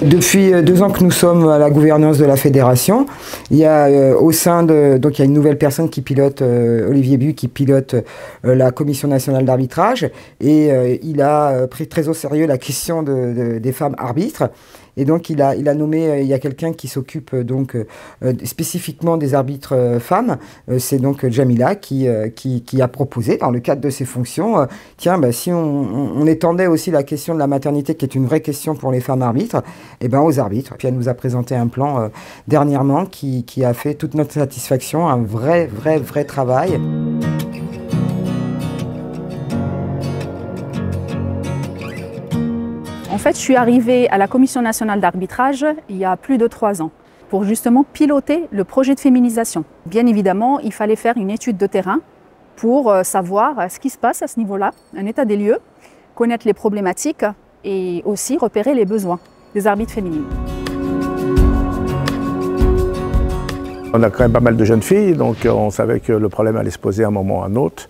Depuis 2 ans que nous sommes à la gouvernance de la fédération, il y a au sein de donc il y a une nouvelle personne qui pilote, Olivier Bu, qui pilote la commission nationale d'arbitrage, et il a pris très au sérieux la question des femmes arbitres. Et donc il a nommé, il y a quelqu'un qui s'occupe donc spécifiquement des arbitres femmes. C'est donc Jamila qui a proposé dans le cadre de ses fonctions, tiens, si on étendait aussi la question de la maternité, qui est une vraie question pour les femmes arbitres, et aux arbitres. Puis elle nous a présenté un plan dernièrement qui a fait toute notre satisfaction, un vrai travail. En fait, je suis arrivée à la Commission nationale d'arbitrage il y a plus de 3 ans pour justement piloter le projet de féminisation. Bien évidemment, il fallait faire une étude de terrain pour savoir ce qui se passe à ce niveau-là, un état des lieux, connaître les problématiques et aussi repérer les besoins des arbitres féminines. On a quand même pas mal de jeunes filles, donc on savait que le problème allait se poser à un moment ou à un autre.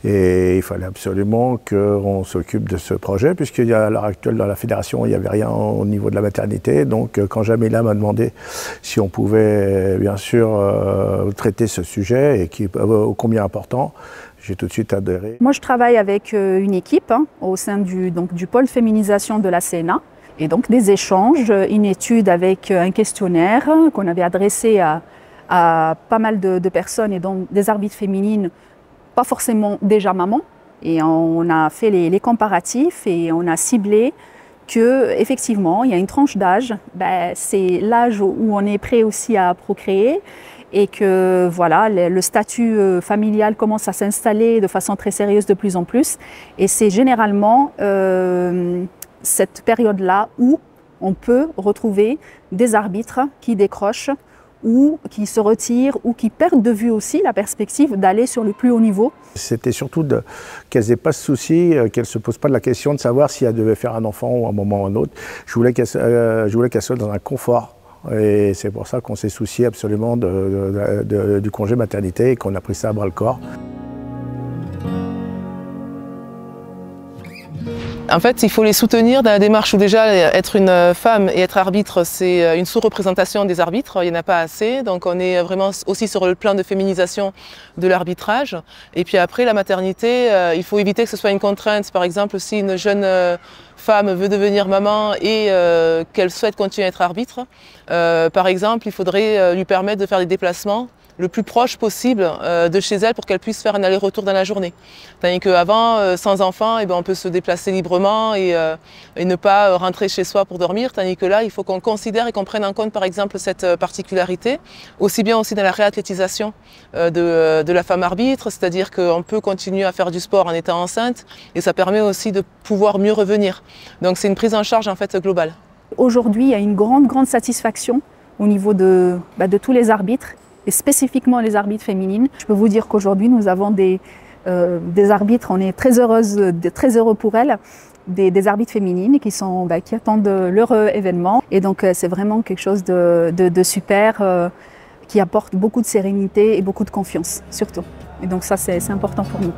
Et il fallait absolument qu'on s'occupe de ce projet, puisqu'il y a à l'heure actuelle dans la fédération, il n'y avait rien au niveau de la maternité. Donc quand Jamila m'a demandé si on pouvait bien sûr traiter ce sujet, et qui est ô combien important, j'ai tout de suite adhéré. Moi je travaille avec une équipe au sein du pôle féminisation de la CNA. Et donc des échanges, une étude avec un questionnaire qu'on avait adressé à pas mal de personnes, et donc des arbitres féminines, pas forcément déjà mamans. Et on a fait les comparatifs et on a ciblé qu'effectivement, il y a une tranche d'âge, c'est l'âge où on est prêt aussi à procréer, et que voilà, le statut familial commence à s'installer de façon très sérieuse de plus en plus. Et c'est généralement cette période-là où on peut retrouver des arbitres qui décrochent ou qui se retirent ou qui perdent de vue aussi la perspective d'aller sur le plus haut niveau. C'était surtout qu'elles n'aient pas ce souci, qu'elles ne se posent pas la question de savoir si elles devaient faire un enfant ou à un moment ou un autre. Je voulais qu'elles soient dans un confort. Et c'est pour ça qu'on s'est soucié absolument du congé maternité et qu'on a pris ça à bras-le-corps. En fait, il faut les soutenir dans la démarche où déjà être une femme et être arbitre, c'est une sous-représentation des arbitres, il n'y en a pas assez. Donc on est vraiment aussi sur le plan de féminisation de l'arbitrage. Et puis après, la maternité, il faut éviter que ce soit une contrainte. Par exemple, si une jeune femme veut devenir maman et qu'elle souhaite continuer à être arbitre, par exemple, il faudrait lui permettre de faire des déplacements le plus proche possible de chez elle pour qu'elle puisse faire un aller-retour dans la journée. Tandis qu'avant, sans enfant, on peut se déplacer librement et ne pas rentrer chez soi pour dormir. Tandis que là, il faut qu'on considère et qu'on prenne en compte par exemple cette particularité, aussi bien aussi dans la réathlétisation de la femme arbitre, c'est-à-dire qu'on peut continuer à faire du sport en étant enceinte et ça permet aussi de pouvoir mieux revenir. Donc c'est une prise en charge en fait globale. Aujourd'hui, il y a une grande satisfaction au niveau de tous les arbitres, et spécifiquement les arbitres féminines. Je peux vous dire qu'aujourd'hui, nous avons des arbitres, on est très heureux pour elles, des arbitres féminines qui attendent leur événement. Et donc, c'est vraiment quelque chose de super, qui apporte beaucoup de sérénité et beaucoup de confiance, surtout. Et donc ça, c'est important pour nous.